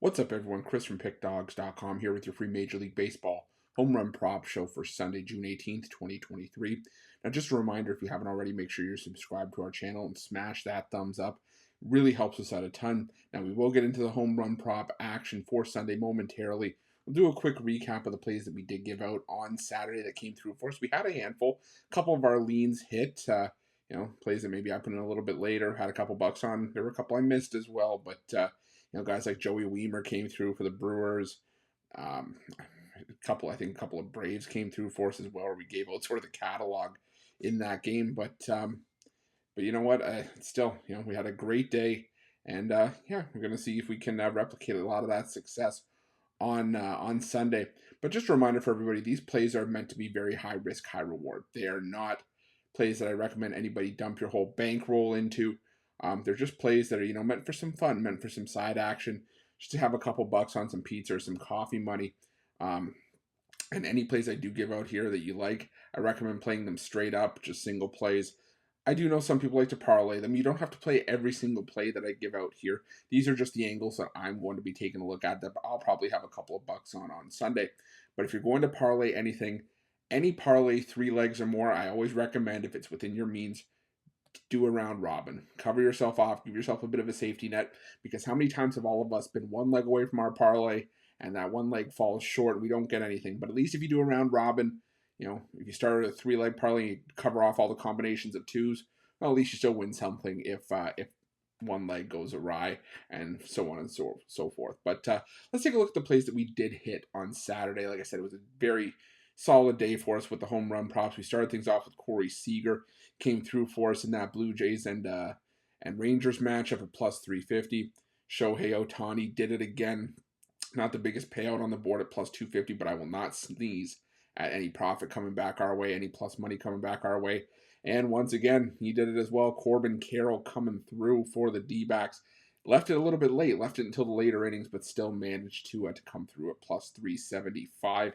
What's up, everyone? Chris from Pickdawgz.com here with your free Major League Baseball home run prop show for Sunday, June 18th, 2023. Now, just a reminder, if you haven't already, make sure you're subscribed to our channel and smash that thumbs up. It really helps us out a ton. Now, we will get into the home run prop action for Sunday momentarily. We'll do a quick recap of the plays that we did give out on Saturday that came through for us. We had a handful. A couple of our leans hit. Plays that maybe I put in a little bit later, had a couple bucks on. There were a couple I missed as well, but guys like Joey Weimer came through for the Brewers. A couple of Braves came through for us as well, where we gave out sort of the catalog in that game. But you know what? Still, we had a great day, and we're going to see if we can replicate a lot of that success on Sunday. But just a reminder for everybody, these plays are meant to be very high risk, high reward. They are not plays that I recommend anybody dump your whole bankroll into. They're just plays that are, meant for some fun, meant for some side action, just to have a couple bucks on some pizza or some coffee money. And any plays I do give out here that you like, I recommend playing them straight up, just single plays. I do know some people like to parlay them. You don't have to play every single play that I give out here. These are just the angles that I'm going to be taking a look at that I'll probably have a couple of bucks on Sunday. But if you're going to parlay anything, any parlay 3 legs or more, I always recommend, if it's within your means, do a round robin. Cover yourself off, give yourself a bit of a safety net, because how many times have all of us been one leg away from our parlay and that one leg falls short and we don't get anything? But at least if you do a round robin, if you start a 3-leg parlay and you cover off all the combinations of 2s, well, at least you still win something if one leg goes awry, and so on and so forth. But let's take a look at the plays that we did hit on Saturday. Like I said, it was a very solid day for us with the home run props. We started things off with Corey Seager, came through for us in that Blue Jays and Rangers matchup at plus 350. Shohei Ohtani did it again. Not the biggest payout on the board at plus 250, but I will not sneeze at any profit coming back our way, any plus money coming back our way. And once again, he did it as well. Corbin Carroll coming through for the D-backs. Left it a little bit late, left it until the later innings, but still managed to come through at plus 375.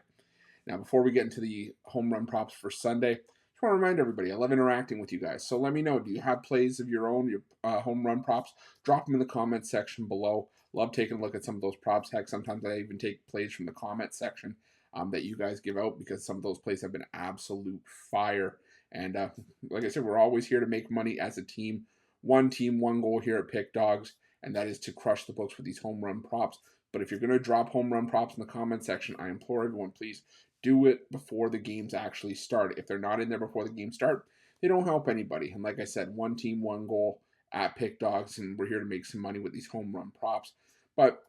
Now, before we get into the home run props for Sunday, I just want to remind everybody, I love interacting with you guys. So let me know, do you have plays of your own, your home run props? Drop them in the comment section below. Love taking a look at some of those props. Heck, sometimes I even take plays from the comment section that you guys give out, because some of those plays have been absolute fire. And like I said, we're always here to make money as a team. One team, one goal here at Pickdawgz, and that is to crush the books with these home run props. But if you're going to drop home run props in the comment section, I implore everyone, please do it before the games actually start. If they're not in there before the games start, they don't help anybody. And like I said, one team, one goal at Pickdawgz, and we're here to make some money with these home run props. But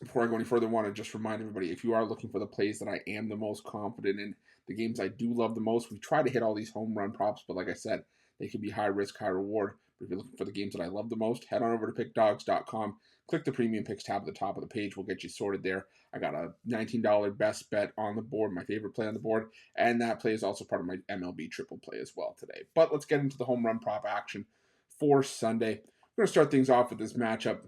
before I go any further, I want to just remind everybody, if you are looking for the plays that I am the most confident in, the games I do love the most, we try to hit all these home run props, but like I said, they can be high risk, high reward. But if you're looking for the games that I love the most, head on over to Pickdawgz.com, click the premium picks tab at the top of the page. We'll get you sorted there. I got a $19 best bet on the board, my favorite play on the board, and that play is also part of my MLB triple play as well today. But let's get into the home run prop action for Sunday. We're going to start things off with this matchup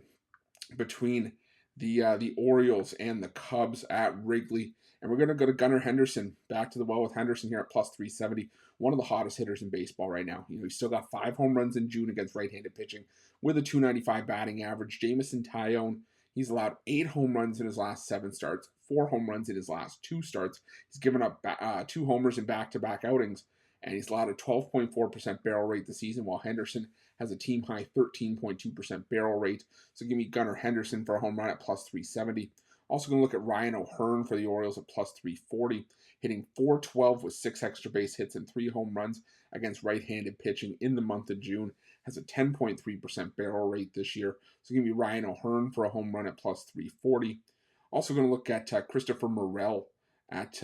between the Orioles and the Cubs at Wrigley. And we're going to go to Gunnar Henderson, back to the well with Henderson here at plus 370. One of the hottest hitters in baseball right now. He's still got 5 home runs in June against right-handed pitching with a 295 batting average. Jameson Taillon, he's allowed 8 home runs in his last 7 starts, 4 home runs in his last 2 starts. He's given up 2 homers in back-to-back outings, and he's allowed a 12.4% barrel rate this season, while Henderson has a team-high 13.2% barrel rate. So give me Gunnar Henderson for a home run at plus 370. Also going to look at Ryan O'Hearn for the Orioles at plus 340, hitting .412 with 6 extra base hits and 3 home runs against right-handed pitching in the month of June. Has a 10.3% barrel rate this year. So give me Ryan O'Hearn for a home run at plus 340. Also going to look at Christopher Morel at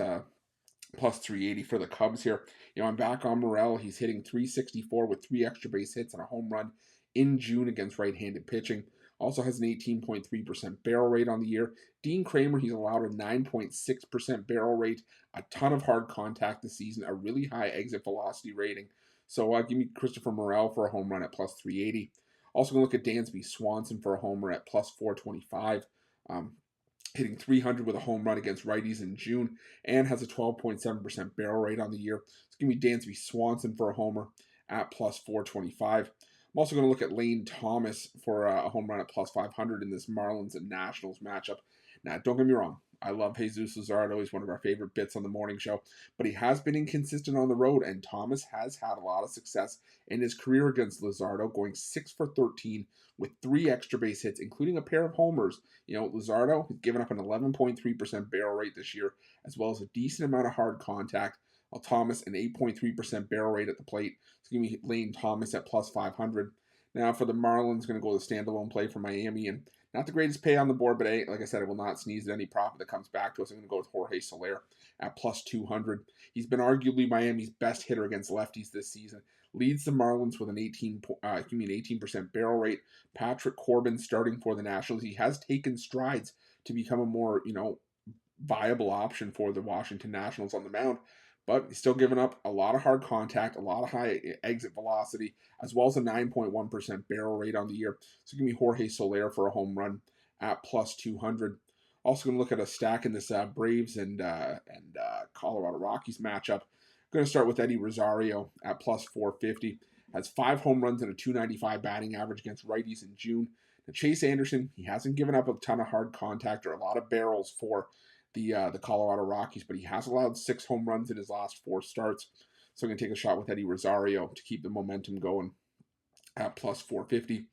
plus 380 for the Cubs here. I'm back on Morel. He's hitting .364 with 3 extra base hits and a home run in June against right-handed pitching. Also has an 18.3% barrel rate on the year. Dean Kramer, he's allowed a 9.6% barrel rate, a ton of hard contact this season, a really high exit velocity rating. So give me Christopher Morel for a home run at plus 380. Also going to look at Dansby Swanson for a homer at plus 425. Hitting .300 with a home run against righties in June, and has a 12.7% barrel rate on the year. So give me Dansby Swanson for a homer at plus 425. I'm also going to look at Lane Thomas for a home run at plus 500 in this Marlins and Nationals matchup. Now, don't get me wrong. I love Jesus Luzardo. He's one of our favorite bits on the morning show, but he has been inconsistent on the road, and Thomas has had a lot of success in his career against Luzardo, going 6 for 13 with 3 extra base hits, including a pair of homers. Luzardo has given up an 11.3% barrel rate this year, as well as a decent amount of hard contact, while Thomas an 8.3% barrel rate at the plate. So give me Lane Thomas at plus 500. Now for the Marlins, going to go the standalone play for Miami, and not the greatest pay on the board, but like I said, I will not sneeze at any profit that comes back to us. I'm going to go with Jorge Soler at plus 200. He's been arguably Miami's best hitter against lefties this season. Leads the Marlins with an 18% barrel rate. Patrick Corbin starting for the Nationals. He has taken strides to become a more, viable option for the Washington Nationals on the mound, but he's still giving up a lot of hard contact, a lot of high exit velocity, as well as a 9.1% barrel rate on the year. So give me Jorge Soler for a home run at plus 200. Also going to look at a stack in this Braves and Colorado Rockies matchup. Going to start with Eddie Rosario at plus 450. Has 5 home runs and a 295 batting average against righties in June. Now, Chase Anderson, he hasn't given up a ton of hard contact or a lot of barrels for the Colorado Rockies, but he has allowed 6 home runs in his last 4 starts. So I'm going to take a shot with Eddie Rosario to keep the momentum going at plus 450.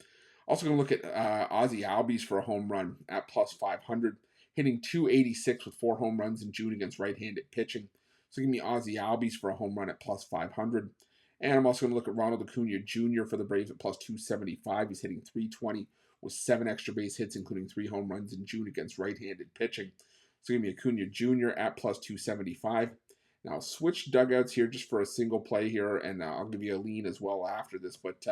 Also going to look at Ozzie Albies for a home run at plus 500, hitting 286 with 4 home runs in June against right-handed pitching. So give me Ozzie Albies for a home run at plus 500. And I'm also going to look at Ronald Acuna Jr. for the Braves at plus 275. He's hitting 320 with 7 extra base hits, including 3 home runs in June against right-handed pitching. So give me Acuna Jr. at plus 275. Now I'll switch dugouts here just for a single play here, and I'll give you a lean as well after this. But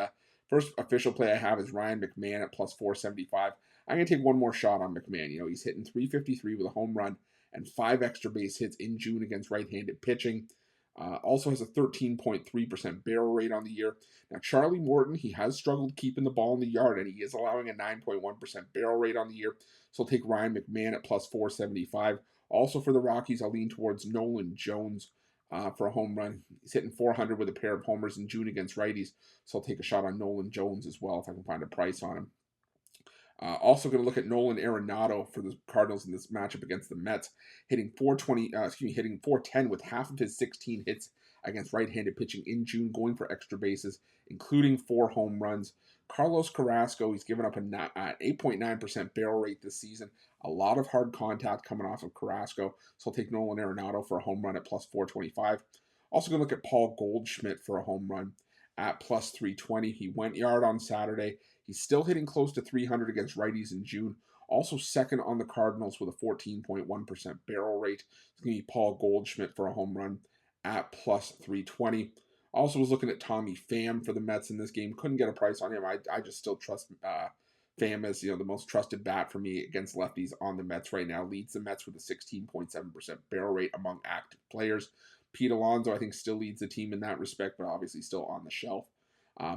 first official play I have is Ryan McMahon at plus 475. I'm going to take one more shot on McMahon. He's hitting 353 with a home run and 5 extra base hits in June against right-handed pitching. Also has a 13.3% barrel rate on the year. Now, Charlie Morton, he has struggled keeping the ball in the yard, and he is allowing a 9.1% barrel rate on the year. So I'll take Ryan McMahon at plus 475. Also for the Rockies, I'll lean towards Nolan Jones for a home run. He's hitting 400 with a pair of homers in June against righties. So I'll take a shot on Nolan Jones as well if I can find a price on him. Also going to look at Nolan Arenado for the Cardinals in this matchup against the Mets, hitting 410 with half of his 16 hits against right-handed pitching in June, going for extra bases, including 4 home runs. Carlos Carrasco, he's given up an 8.9% barrel rate this season. A lot of hard contact coming off of Carrasco, so I'll take Nolan Arenado for a home run at plus 425. Also going to look at Paul Goldschmidt for a home run at plus 320. He went yard on Saturday. He's still hitting close to 300 against righties in June. Also second on the Cardinals with a 14.1% barrel rate. It's going to be Paul Goldschmidt for a home run at plus 320. Also was looking at Tommy Pham for the Mets in this game. Couldn't get a price on him. I just still trust Pham as the most trusted bat for me against lefties on the Mets right now. Leads the Mets with a 16.7% barrel rate among active players. Pete Alonso, I think, still leads the team in that respect, but obviously still on the shelf.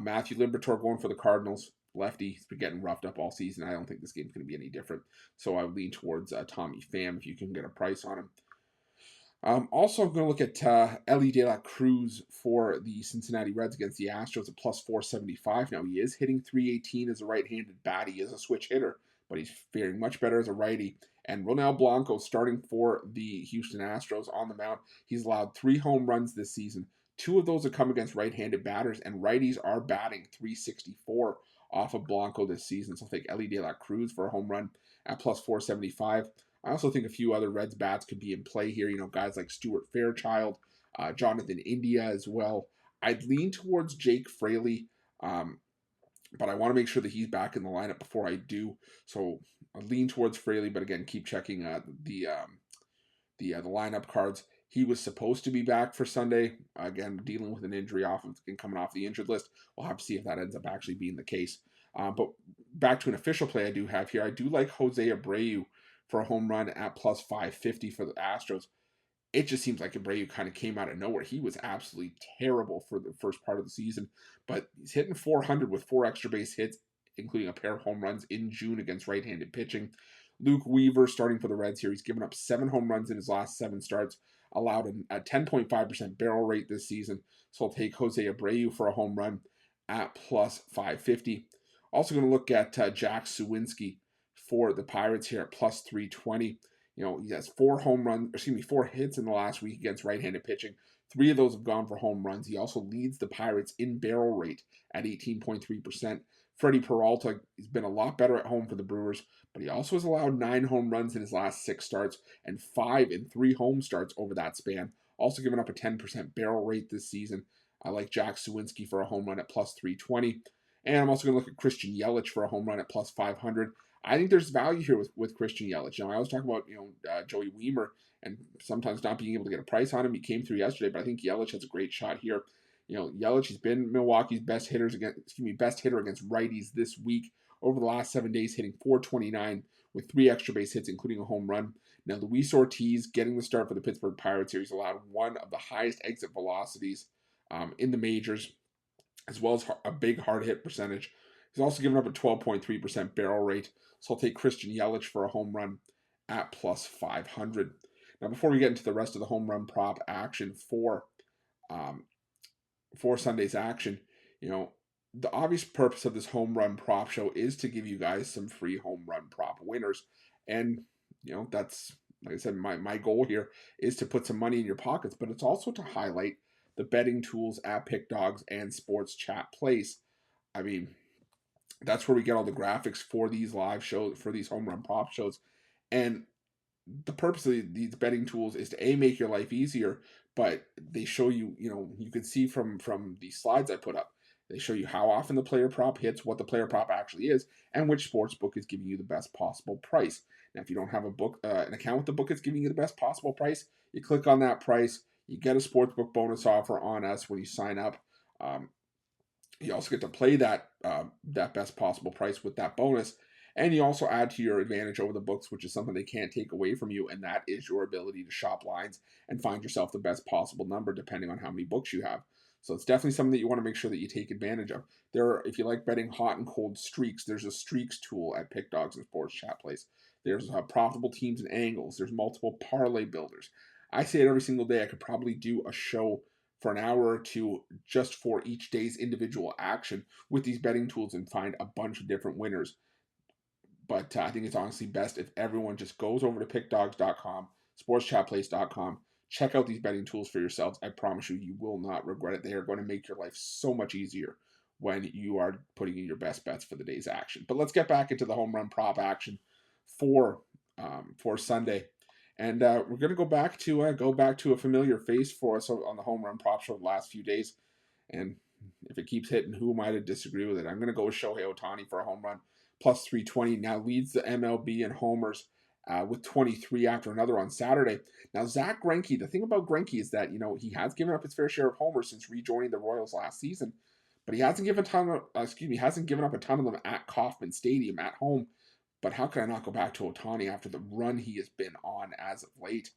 Matthew Liberatore going for the Cardinals. Lefty, he's been getting roughed up all season. I don't think this game's going to be any different. So I would lean towards Tommy Pham if you can get a price on him. Also, I'm going to look at Elly De La Cruz for the Cincinnati Reds against the Astros at plus 475. Now, he is hitting 318 as a right-handed bat. He is a switch hitter, but he's faring much better as a righty. And Ronel Blanco starting for the Houston Astros on the mound. He's allowed 3 home runs this season. 2 of those have come against right-handed batters, and righties are batting 364 off of Blanco this season. So I'll take Elly De La Cruz for a home run at plus 475. I also think a few other Reds bats could be in play here. Guys like Stuart Fairchild, Jonathan India as well. I'd lean towards Jake Fraley, but I want to make sure that he's back in the lineup before I do. So I lean towards Fraley, but again, keep checking the lineup cards. He was supposed to be back for Sunday. Again, dealing with an injury and coming off the injured list. We'll have to see if that ends up actually being the case. But back to an official play I do have here. I do like Jose Abreu for a home run at plus 550 for the Astros. It just seems like Abreu kind of came out of nowhere. He was absolutely terrible for the first part of the season, but he's hitting 400 with 4 extra base hits, including a pair of home runs in June against right-handed pitching. Luke Weaver starting for the Reds here. He's given up 7 home runs in his last 7 starts, allowed a 10.5% barrel rate this season. So I'll take Jose Abreu for a home run at plus 550. Also going to look at Jack Suwinski for the Pirates here at plus 320. He has 4 hits in the last week against right-handed pitching. 3 of those have gone for home runs. He also leads the Pirates in barrel rate at 18.3%. Freddie Peralta has been a lot better at home for the Brewers, but he also has allowed 9 home runs in his last 6 starts and 5 in 3 home starts over that span. Also giving up a 10% barrel rate this season. I like Jack Suwinski for a home run at plus 320. And I'm also going to look at Christian Yelich for a home run at plus 500. I think there's value here with Christian Yelich. I always talk about Joey Wiemer and sometimes not being able to get a price on him. He came through yesterday, but I think Yelich has a great shot here. Yelich has been Milwaukee's best hitter against righties this week over the last 7 days, hitting .429 with 3 extra base hits, including a home run. Now, Luis Ortiz getting the start for the Pittsburgh Pirates here. He's allowed one of the highest exit velocities in the majors, as well as a big hard hit percentage. He's also given up a 12.3% barrel rate. So I'll take Christian Yelich for a home run at plus 500. Now, before we get into the rest of the home run prop action for Sunday's action, the obvious purpose of this home run prop show is to give you guys some free home run prop winners. And, that's, like I said, my goal here is to put some money in your pockets, but it's also to highlight the betting tools at Pickdawgz and Sports Chat Place. I mean, that's where we get all the graphics for these live shows, for these home run prop shows. And the purpose of these betting tools is to make your life easier, but they show you, you can see from the slides I put up, they show you how often the player prop hits, what the player prop actually is, and which sports book is giving you the best possible price. Now, if you don't have an account with the book that's giving you the best possible price, you click on that price, you get a sportsbook bonus offer on us when you sign up. You also get to play that best possible price with that bonus. And you also add to your advantage over the books, which is something they can't take away from you, and that is your ability to shop lines and find yourself the best possible number depending on how many books you have. So it's definitely something that you want to make sure that you take advantage of. If you like betting hot and cold streaks, there's a streaks tool at Pickdawgz and Sports Chat Place. There's profitable teams and angles. There's multiple parlay builders. I say it every single day. I could probably do a show for an hour or two just for each day's individual action with these betting tools and find a bunch of different winners. But I think it's honestly best if everyone just goes over to pickdawgz.com, sportschatplace.com, check out these betting tools for yourselves. I promise you, you will not regret it. They are going to make your life so much easier when you are putting in your best bets for the day's action. But let's get back into the home run prop action for Sunday. And we're going to go back to a familiar face for us on the home run prop show the last few days. And if it keeps hitting, who am I to disagree with it? I'm going to go with Shohei Ohtani for a home run, plus 320. Now leads the MLB in homers with 23 after another on Saturday. Now, Zach Greinke, the thing about Greinke is that, he has given up his fair share of homers since rejoining the Royals last season, but he hasn't given up a ton of them at Kauffman Stadium at home. But how can I not go back to Ohtani after the run he has been on as of late?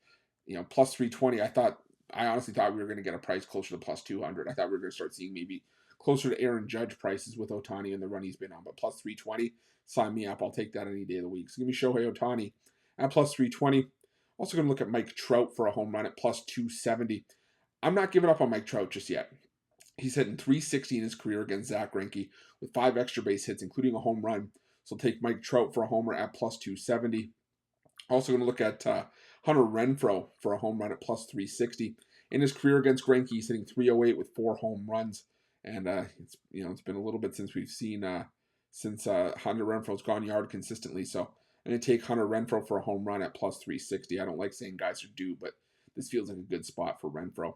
Plus 320, I honestly thought we were going to get a price closer to plus 200. I thought we were going to start seeing maybe closer to Aaron Judge prices with Ohtani and the run he's been on. But plus 320, sign me up. I'll take that any day of the week. So give me Shohei Ohtani at plus 320. Also going to look at Mike Trout for a home run at plus 270. I'm not giving up on Mike Trout just yet. He's hitting 360 in his career against Zach Greinke with 5 extra base hits, including a home run. So I'll take Mike Trout for a homer at plus 270. Also going to look at Hunter Renfroe for a home run at plus 360. In his career against Greinke, he's hitting 308 with 4 home runs. And it's been a little bit since we've seen Hunter Renfroe's gone yard consistently. So I'm going to take Hunter Renfroe for a home run at plus 360. I don't like saying guys are due, but this feels like a good spot for Renfroe.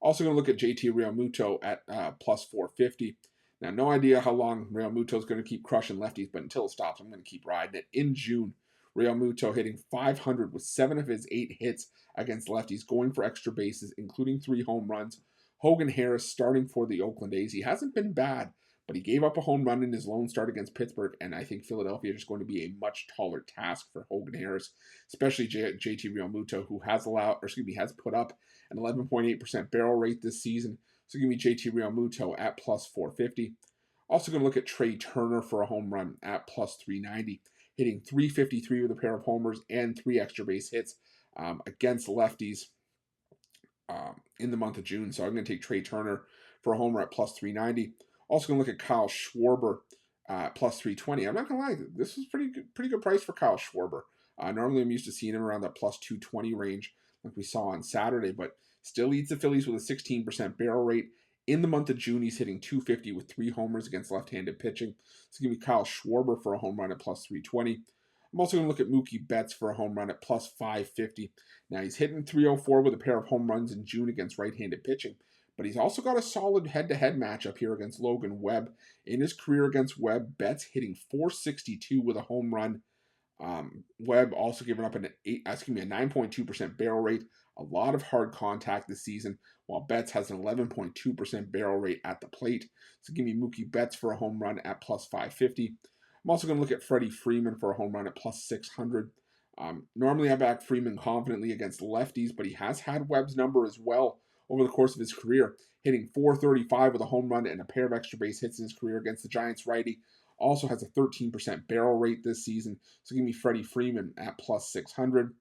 Also going to look at JT Realmuto at plus 450. Now, no idea how long Realmuto is going to keep crushing lefties, but until it stops, I'm going to keep riding it. In June, Realmuto hitting 500 with 7 of his 8 hits against lefties, going for extra bases, including 3 home runs. Hogan Harris starting for the Oakland A's. He hasn't been bad, but he gave up a home run in his lone start against Pittsburgh, and I think Philadelphia is going to be a much taller task for Hogan Harris, especially JT Realmuto, who has put up an 11.8% barrel rate this season. So give me JT Realmuto at plus 450. Also going to look at Trey Turner for a home run at plus 390, hitting 353 with a pair of homers and 3 extra base hits against lefties in the month of June. So I'm going to take Trey Turner for a homer at plus 390. Also going to look at Kyle Schwarber plus 320. I'm not going to lie, this was pretty good price for Kyle Schwarber. Normally I'm used to seeing him around that plus 220 range like we saw on Saturday, but still leads the Phillies with a 16% barrel rate. In the month of June, he's hitting 250 with 3 homers against left-handed pitching. So give me Kyle Schwarber for a home run at plus 320. I'm also going to look at Mookie Betts for a home run at plus 550. Now, he's hitting 304 with a pair of home runs in June against right-handed pitching, but he's also got a solid head-to-head matchup here against Logan Webb. In his career against Webb, Betts hitting 462 with a home run. Webb also giving up a 9.2% barrel rate, a lot of hard contact this season, while Betts has an 11.2% barrel rate at the plate. So give me Mookie Betts for a home run at plus 550. I'm also going to look at Freddie Freeman for a home run at plus 600. Normally I back Freeman confidently against lefties, but he has had Webb's number as well over the course of his career, hitting 435 with a home run and a pair of extra base hits in his career against the Giants righty. Also has a 13% barrel rate this season. So give me Freddie Freeman at plus 600.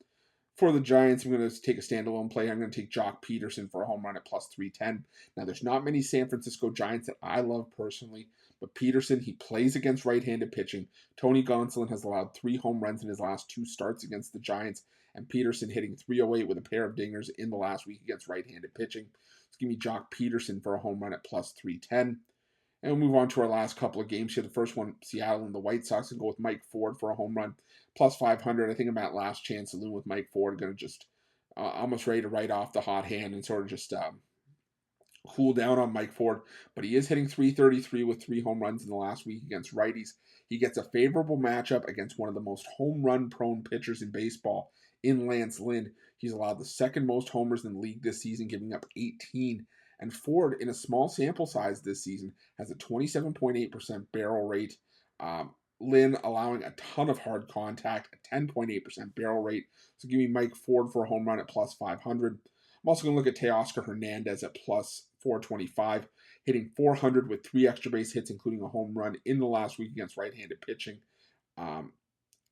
For the Giants, I'm going to take a standalone play. I'm going to take Jock Peterson for a home run at plus 310. Now, there's not many San Francisco Giants that I love personally, but Peterson, he plays against right-handed pitching. Tony Gonsolin has allowed 3 home runs in his last 2 starts against the Giants, and Peterson hitting 308 with a pair of dingers in the last week against right-handed pitching. So give me Jock Peterson for a home run at plus 310. And we'll move on to our last couple of games here. The first one, Seattle and the White Sox, and go with Mike Ford for a home run, plus 500. I think I'm at last chance saloon with Mike Ford. Going to just almost ready to write off the hot hand and sort of just cool down on Mike Ford. But he is hitting 333 with 3 home runs in the last week against righties. He gets a favorable matchup against one of the most home run prone pitchers in baseball in Lance Lynn. He's allowed the second most homers in the league this season, giving up 18. And Ford, in a small sample size this season, has a 27.8% barrel rate. Lynn allowing a ton of hard contact, a 10.8% barrel rate. So give me Mike Ford for a home run at plus 500. I'm also going to look at Teoscar Hernandez at plus 425, hitting 400 with 3 extra base hits, including a home run in the last week against right-handed pitching.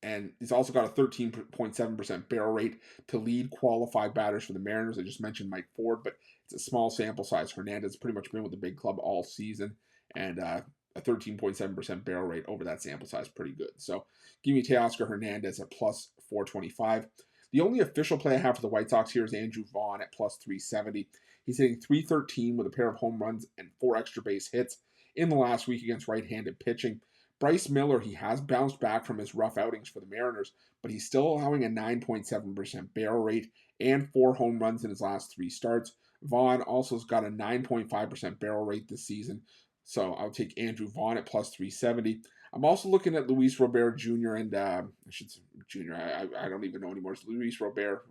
And he's also got a 13.7% barrel rate to lead qualified batters for the Mariners. I just mentioned Mike Ford, but it's a small sample size. Hernandez has pretty much been with the big club all season, and a 13.7% barrel rate over that sample size, pretty good. So give me Teoscar Hernandez at plus 425. The only official play I have for the White Sox here is Andrew Vaughn at plus 370. He's hitting 313 with a pair of home runs and 4 extra base hits in the last week against right-handed pitching. Bryce Miller, he has bounced back from his rough outings for the Mariners, but he's still allowing a 9.7% barrel rate and 4 home runs in his last 3 starts. Vaughn also has got a 9.5% barrel rate this season, so I'll take Andrew Vaughn at plus 370. I'm also looking at Luis Robert Jr. and I should say Jr. I don't even know anymore. It's Luis Robert.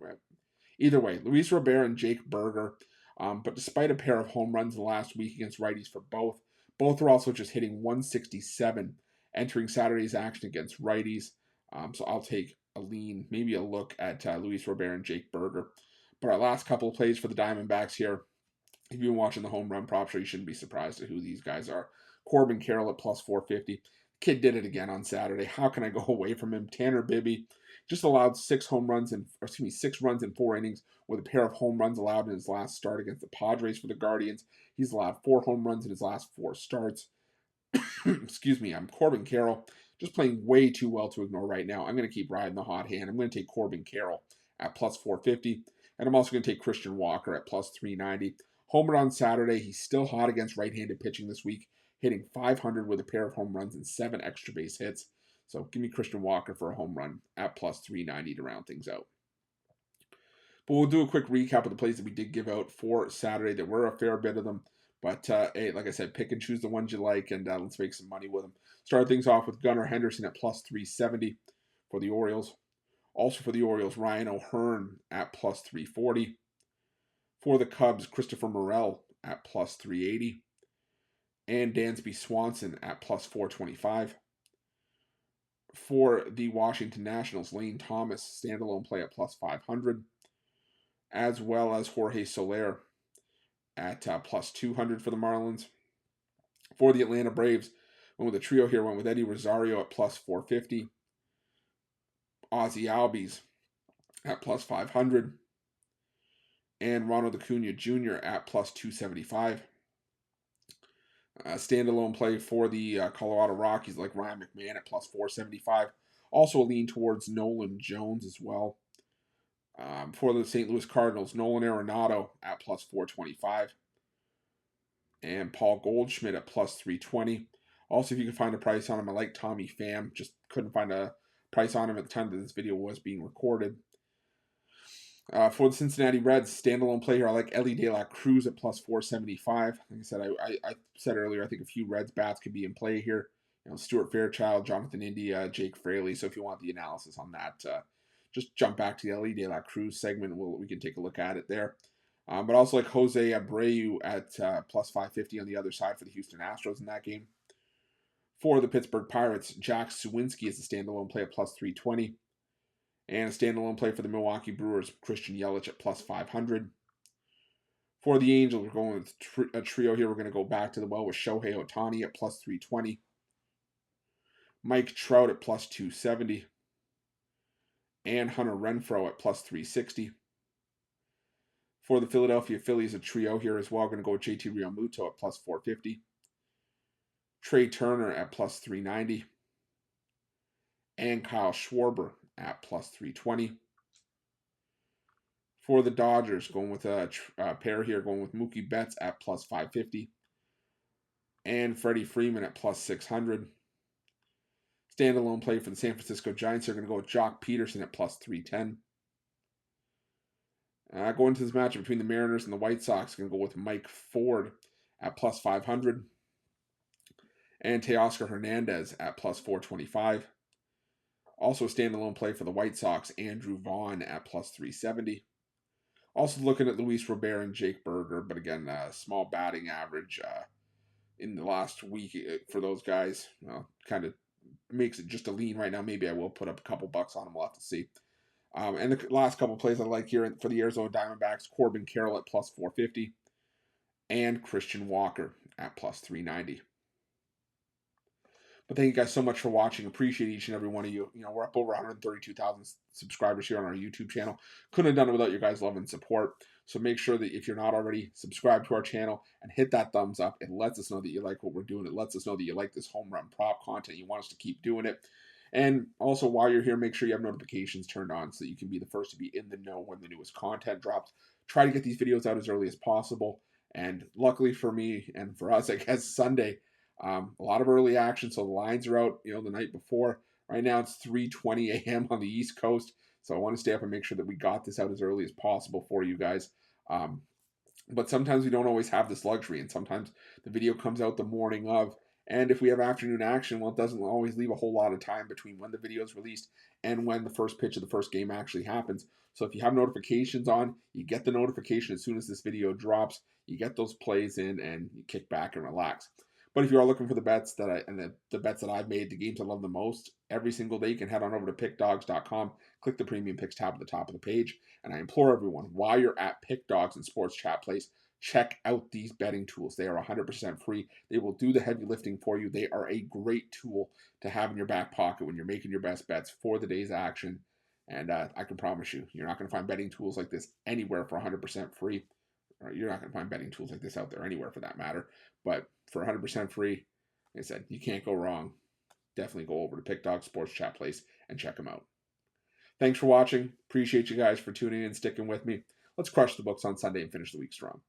Either way, Luis Robert and Jake Berger. But despite a pair of home runs the last week against righties for both are also just hitting 167 entering Saturday's action against righties. So I'll take a lean, maybe a look at Luis Robert and Jake Berger. But our last couple of plays for the Diamondbacks here, if you've been watching the home run prop show, you shouldn't be surprised at who these guys are. Corbin Carroll at plus 450. Kid did it again on Saturday. How can I go away from him? Tanner Bibby just allowed 6 runs in 4 innings with a pair of home runs allowed in his last start against the Padres for the Guardians. He's allowed 4 home runs in his last 4 starts. Excuse me, I'm Corbin Carroll, just playing way too well to ignore right now. I'm going to keep riding the hot hand. I'm going to take Corbin Carroll at plus 450, and I'm also going to take Christian Walker at plus 390. Homered on Saturday, he's still hot against right-handed pitching this week, hitting 500 with a pair of home runs and 7 extra base hits. So give me Christian Walker for a home run at plus 390 to round things out. But we'll do a quick recap of the plays that we did give out for Saturday. There were a fair bit of them. But, hey, like I said, pick and choose the ones you like, and let's make some money with them. Start things off with Gunnar Henderson at plus 370 for the Orioles. Also for the Orioles, Ryan O'Hearn at plus 340. For the Cubs, Christopher Morel at plus 380. And Dansby Swanson at plus 425. For the Washington Nationals, Lane Thomas, standalone play at plus 500. As well as Jorge Soler at plus 200 for the Marlins. For the Atlanta Braves, went with a trio here, went with Eddie Rosario at plus 450. Ozzie Albies at plus 500. And Ronald Acuna Jr. at plus 275. Standalone play for the Colorado Rockies, like Ryan McMahon at plus 475. Also a lean towards Nolan Jones as well. For the St. Louis Cardinals, Nolan Arenado at plus 425. And Paul Goldschmidt at plus 320. Also, if you can find a price on him, I like Tommy Pham. Just couldn't find a price on him at the time that this video was being recorded. For the Cincinnati Reds, standalone play here, I like Ellie De La Cruz at plus 475. Like I said, I said earlier, I think a few Reds bats could be in play here. Stuart Fairchild, Jonathan India, Jake Fraley. So if you want the analysis on that, just jump back to the Ellie De La Cruz segment. We can take a look at it there. But also like Jose Abreu at plus 550 on the other side for the Houston Astros in that game. For the Pittsburgh Pirates, Jack Suwinski is a standalone play at plus 320. And a standalone play for the Milwaukee Brewers, Christian Yelich at plus 500. For the Angels, we're going with a trio here. We're going to go back to the well with Shohei Ohtani at plus 320. Mike Trout at plus 270. And Hunter Renfroe at plus 360. For the Philadelphia Phillies, a trio here as well. We're going to go with JT Realmuto at plus 450. Trey Turner at plus 390. And Kyle Schwarber at plus 320. For the Dodgers, going with a pair here, going with Mookie Betts at plus 550. And Freddie Freeman at plus 600. Standalone play for the San Francisco Giants, they're going to go with Jock Peterson at plus 310. Going to this matchup between the Mariners and the White Sox, going to go with Mike Ford at plus 500. And Teoscar Hernandez at plus 425. Also a standalone play for the White Sox, Andrew Vaughn at plus 370. Also looking at Luis Robert and Jake Berger, but again, small batting average in the last week for those guys. Kind of makes it just a lean right now. Maybe I will put up a couple bucks on them. We'll have to see. And the last couple plays I like here for the Arizona Diamondbacks, Corbin Carroll at plus 450 and Christian Walker at plus 390. But thank you guys so much for watching. Appreciate each and every one of you. We're up over 132,000 subscribers here on our YouTube channel. Couldn't have done it without your guys' love and support. So make sure that if you're not already, subscribe to our channel and hit that thumbs up. It lets us know that you like what we're doing. It lets us know that you like this home run prop content. You want us to keep doing it. And also, while you're here, make sure you have notifications turned on so that you can be the first to be in the know when the newest content drops. Try to get these videos out as early as possible. And luckily for me and for us, I guess Sunday, a lot of early action. So the lines are out, the night before. Right now it's 3:20 a.m. on the East Coast. So I want to stay up and make sure that we got this out as early as possible for you guys. But sometimes we don't always have this luxury, and sometimes the video comes out the morning of. And if we have afternoon action, well, it doesn't always leave a whole lot of time between when the video is released and when the first pitch of the first game actually happens. So if you have notifications on, you get the notification as soon as this video drops. You get those plays in, and you kick back and relax. But if you are looking for the bets the bets that I've made, the games I love the most, every single day, you can head on over to pickdawgz.com, click the Premium Picks tab at the top of the page, and I implore everyone, while you're at Pickdawgz and Sports Chat Place, check out these betting tools. They are 100% free. They will do the heavy lifting for you. They are a great tool to have in your back pocket when you're making your best bets for the day's action. And I can promise you, you're not going to find betting tools like this anywhere for 100% free. You're not going to find betting tools like this out there anywhere for that matter. But for 100% free, like I said, you can't go wrong. Definitely go over to Pickdawgz Sports Chat Place and check them out. Thanks for watching. Appreciate you guys for tuning in and sticking with me. Let's crush the books on Sunday and finish the week strong.